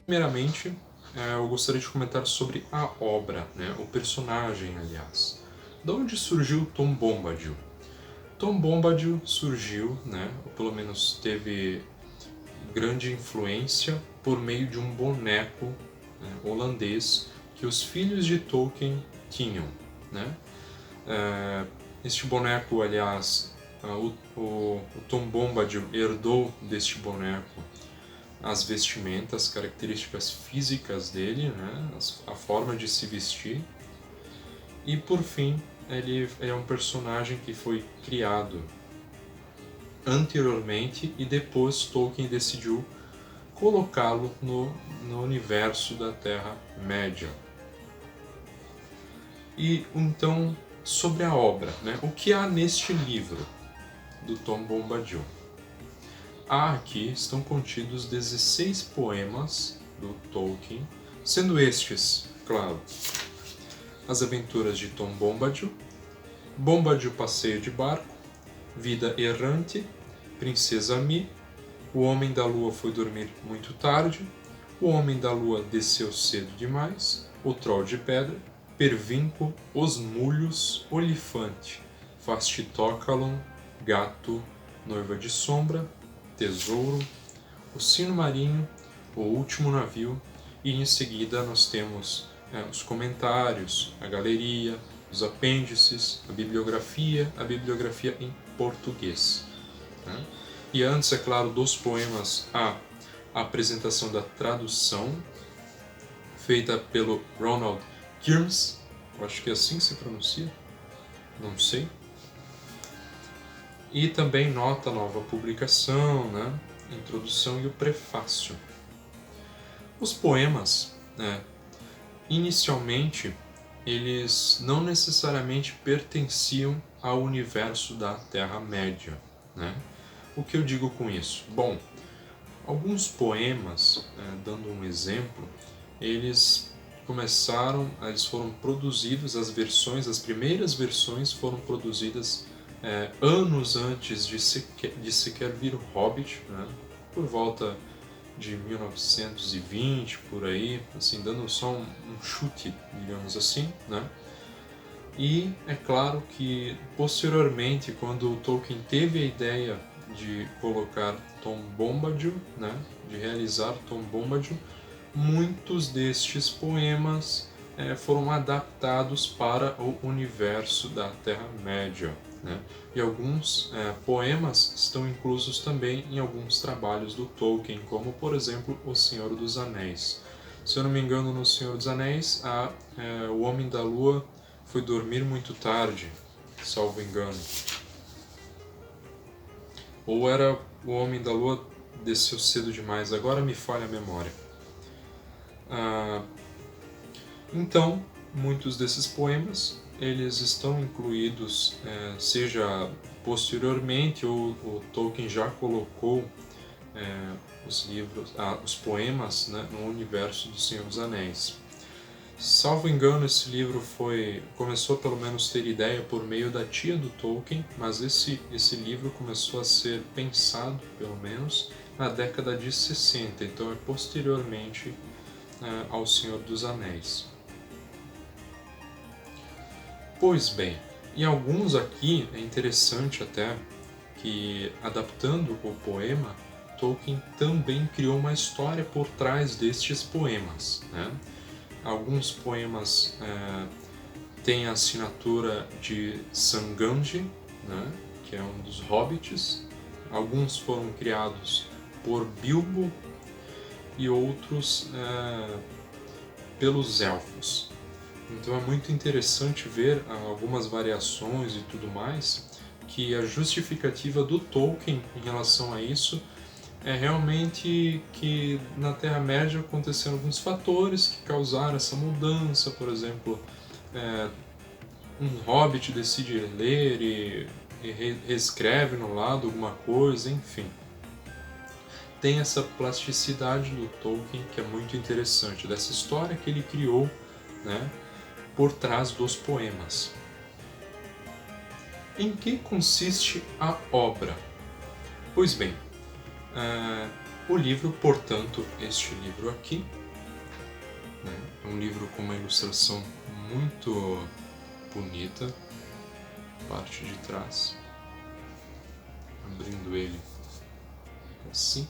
Primeiramente, eu gostaria de comentar sobre a obra, né? O personagem, aliás. De onde surgiu Tom Bombadil? Tom Bombadil surgiu, né? Ou pelo menos teve grande influência por meio de um boneco, né, holandês que os filhos de Tolkien tinham, né? Este boneco, aliás, o Tom Bombadil herdou deste boneco as vestimentas, características físicas dele, né, a forma de se vestir. E por fim, ele é um personagem que foi criado anteriormente e depois Tolkien decidiu colocá-lo no universo da Terra-média. E então, sobre a obra, né, o que há neste livro do Tom Bombadil? Aqui estão contidos 16 poemas do Tolkien, sendo estes, claro, As Aventuras de Tom Bombadil, Bombadil Passeio de Barco, Vida Errante, Princesa Mi, O Homem da Lua Foi Dormir Muito Tarde, O Homem da Lua Desceu Cedo Demais, O Troll de Pedra, Pervinco, Os Mulhos, Olifante, Fastitócalon, Gato, Noiva de Sombra, Tesouro, O Sino Marinho, O Último Navio, e em seguida nós temos os comentários, a galeria, os apêndices, a bibliografia em português. Né? E antes, é claro, dos poemas, a apresentação da tradução, feita pelo Ronald Kirmes, eu acho que é assim que se pronuncia, não sei. E também nota nova publicação, né? Introdução e o prefácio. Os poemas, né, inicialmente, eles não necessariamente pertenciam ao universo da Terra-média. Né? O que eu digo com isso? Bom, alguns poemas, dando um exemplo, eles foram produzidos, as primeiras versões foram produzidas anos antes de sequer vir o Hobbit, né? Por volta de 1920, por aí, assim, dando só um chute, digamos assim, né? E é claro que posteriormente, quando o Tolkien teve a ideia de colocar Tom Bombadil, né, de realizar Tom Bombadil, muitos destes poemas foram adaptados para o universo da Terra-média. Né? E alguns poemas estão inclusos também em alguns trabalhos do Tolkien, como por exemplo O Senhor dos Anéis. Se eu não me engano, no Senhor dos Anéis, o Homem da Lua foi dormir muito tarde, salvo engano. Ou era o Homem da Lua desceu cedo demais, agora me falha a memória. Então, muitos desses poemas eles estão incluídos, seja posteriormente ou o Tolkien já colocou os poemas, né, no universo do Senhor dos Anéis. Salvo engano, esse livro começou pelo menos a ter ideia por meio da tia do Tolkien, mas esse livro começou a ser pensado, pelo menos, na década de 60, então é posteriormente ao Senhor dos Anéis. Pois bem, em alguns aqui é interessante até que, adaptando o poema, Tolkien também criou uma história por trás destes poemas. Né? Alguns poemas têm a assinatura de Sangandi, né, que é um dos hobbits. Alguns foram criados por Bilbo e outros pelos elfos. Então é muito interessante ver algumas variações e tudo mais, que a justificativa do Tolkien em relação a isso é realmente que na Terra-média aconteceram alguns fatores que causaram essa mudança. Por exemplo, um hobbit decide ler e reescreve no lado alguma coisa, enfim. Tem essa plasticidade do Tolkien que é muito interessante, dessa história que ele criou, né, por trás dos poemas. Em que consiste a obra? Pois bem, o livro, portanto, este livro aqui, né? É um livro com uma ilustração muito bonita, parte de trás, abrindo ele assim.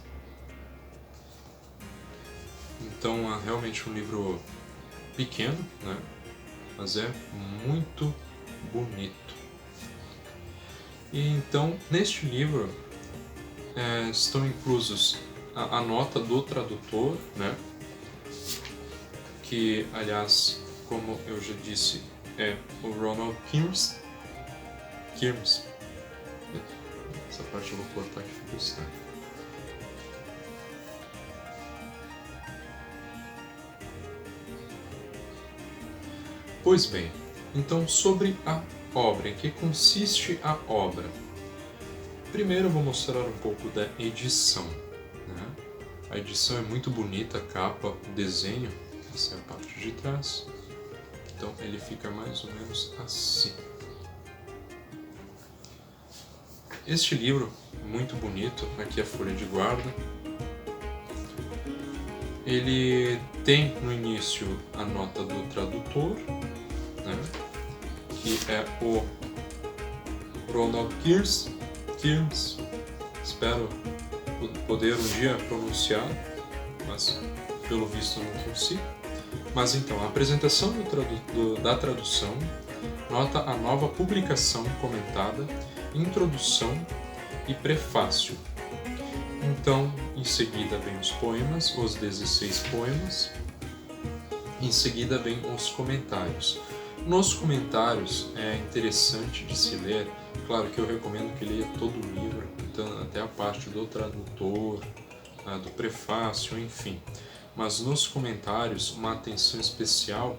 Então é realmente um livro pequeno, né? Mas é muito bonito. E então, neste livro estão inclusos a nota do tradutor, né? Que, aliás, como eu já disse, é o Ronald Kirmes. Essa parte eu vou cortar que fica estranho. Pois bem, então sobre a obra, em que consiste a obra? Primeiro eu vou mostrar um pouco da edição, né? A edição é muito bonita, a capa, o desenho, essa é a parte de trás. Então ele fica mais ou menos assim. Este livro, muito bonito, aqui a folha de guarda. Ele tem no início a nota do tradutor, né? Que é o Ronald Kirmes. Espero poder um dia pronunciar, mas pelo visto não consigo. Mas então, a apresentação da tradução, nota a nova publicação comentada, introdução e prefácio. Então, em seguida vem os poemas, os 16 poemas. Em seguida vem os comentários. Nos comentários é interessante de se ler, claro que eu recomendo que leia todo o livro, então até a parte do tradutor, do prefácio, enfim. Mas nos comentários, uma atenção especial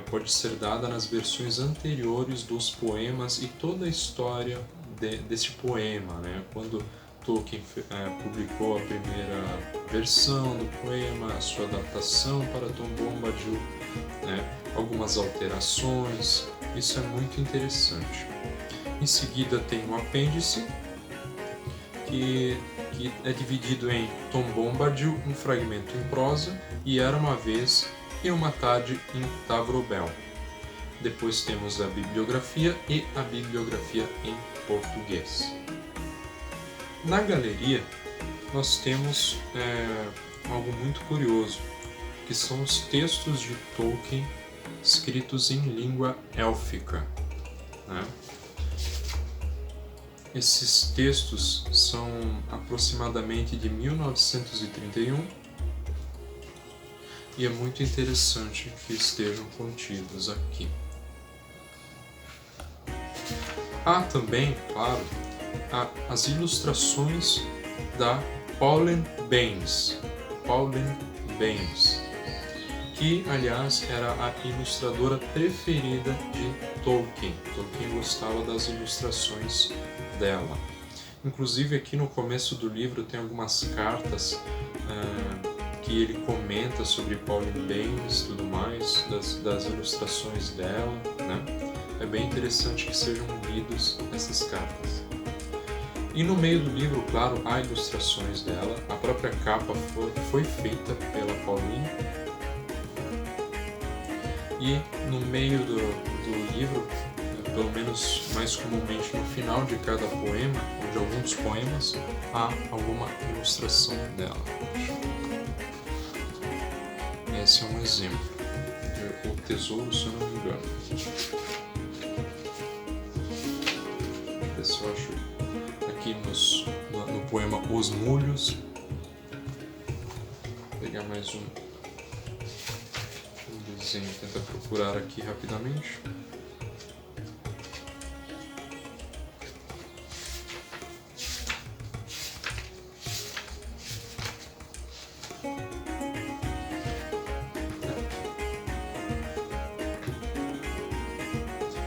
pode ser dada nas versões anteriores dos poemas e toda a história desse poema, né? Quando Tolkien publicou a primeira versão do poema, a sua adaptação para Tom Bombadil, né? Algumas alterações, isso é muito interessante. Em seguida tem um apêndice, que é dividido em Tom Bombadil, um fragmento em prosa, e Era uma Vez e Uma Tarde em Tavrobel. Depois temos a bibliografia e a bibliografia em português. Na galeria, nós temos algo muito curioso, que são os textos de Tolkien escritos em língua élfica, né? Esses textos são aproximadamente de 1931 e é muito interessante que estejam contidos aqui. Há também, claro, as ilustrações da Pauline Baynes, que, aliás, era a ilustradora preferida de Tolkien. Tolkien gostava das ilustrações dela. Inclusive, aqui no começo do livro tem algumas cartas que ele comenta sobre Pauline Baynes e tudo mais, das ilustrações dela, né? É bem interessante que sejam lidos essas cartas. E no meio do livro, claro, há ilustrações dela. A própria capa foi feita pela Pauline. E no meio do livro, pelo menos mais comumente no final de cada poema, ou de alguns poemas, há alguma ilustração dela. Esse é um exemplo. O Tesouro, se eu não me engano. Deixa eu ver se eu acho aqui no poema Os Mulhos. Vou pegar mais um desenho, tentar procurar aqui rapidamente.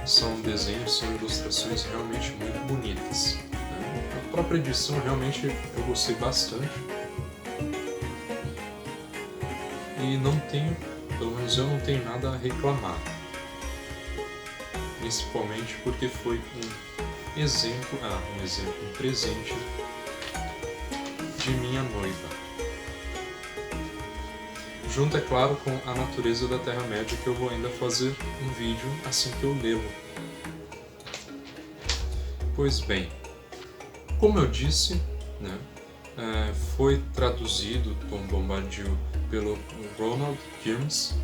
São desenhos, são ilustrações realmente muito bonitas. A própria edição realmente eu gostei bastante. E não tenho, pelo menos eu não tenho nada a reclamar. Principalmente porque foi um presente de minha noiva. junto, é claro, com A Natureza da Terra-média, que eu vou ainda fazer um vídeo assim que eu lê-lo. Pois bem, como eu disse, né, foi traduzido Tom Bombadil pelo Ronald Kirmes,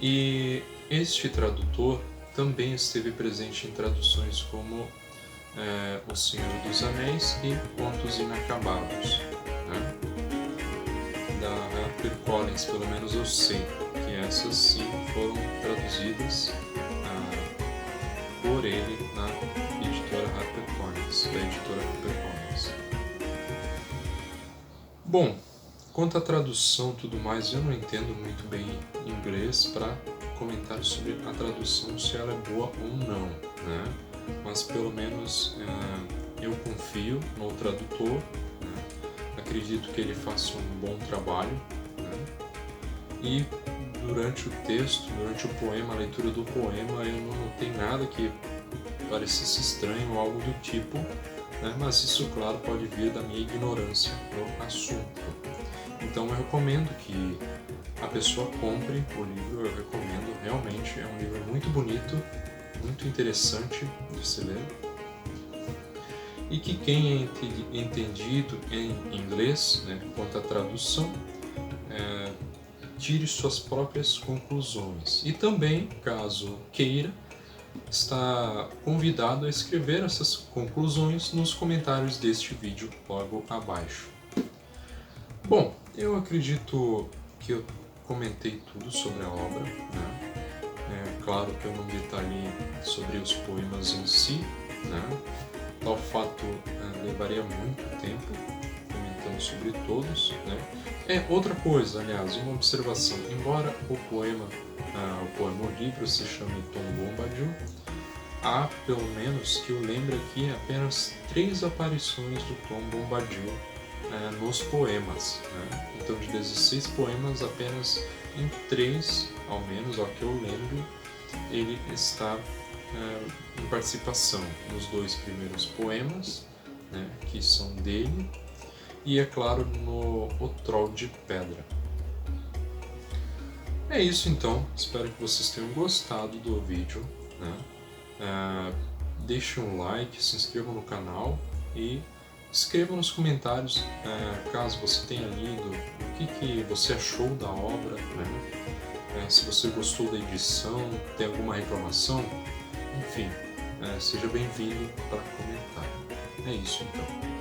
e este tradutor também esteve presente em traduções como O Senhor dos Anéis e Contos Inacabados, né? Da HarperCollins, pelo menos eu sei que essas sim foram traduzidas por ele na editora HarperCollins, da editora HarperCollins. Bom, quanto à tradução e tudo mais, eu não entendo muito bem inglês para comentar sobre a tradução, se ela é boa ou não, né? Mas pelo menos eu confio no tradutor, né? Acredito que ele faça um bom trabalho, né? E durante o texto, durante o poema, a leitura do poema, eu não notei nada que parecesse estranho ou algo do tipo, né? Mas isso, claro, pode vir da minha ignorância no assunto. Então eu recomendo que a pessoa compre o livro, eu recomendo, realmente é um livro muito bonito, muito interessante de se ler, e que quem é entendido em inglês, né, quanto à tradução, tire suas próprias conclusões. E também, caso queira, está convidado a escrever essas conclusões nos comentários deste vídeo logo abaixo. Bom, eu acredito que eu comentei tudo sobre a obra, né? Claro que eu não detalhei sobre os poemas em si, né? Tal fato levaria muito tempo comentando sobre todos, né? Outra coisa, aliás, uma observação: embora o livro se chame Tom Bombadil, há, pelo menos que eu lembre aqui, apenas 3 aparições do Tom Bombadil nos poemas, né? Então, de 16 poemas, apenas em 3, ao menos, ao que eu lembro, ele está em participação nos 2 primeiros poemas, né, que são dele, e, é claro, no O Troll de Pedra. É isso então, espero que vocês tenham gostado do vídeo, né? Deixem um like, se inscrevam no canal e escreva nos comentários, caso você tenha lido, o que você achou da obra, né? Se você gostou da edição, tem alguma reclamação, enfim, seja bem-vindo para comentar. É isso então.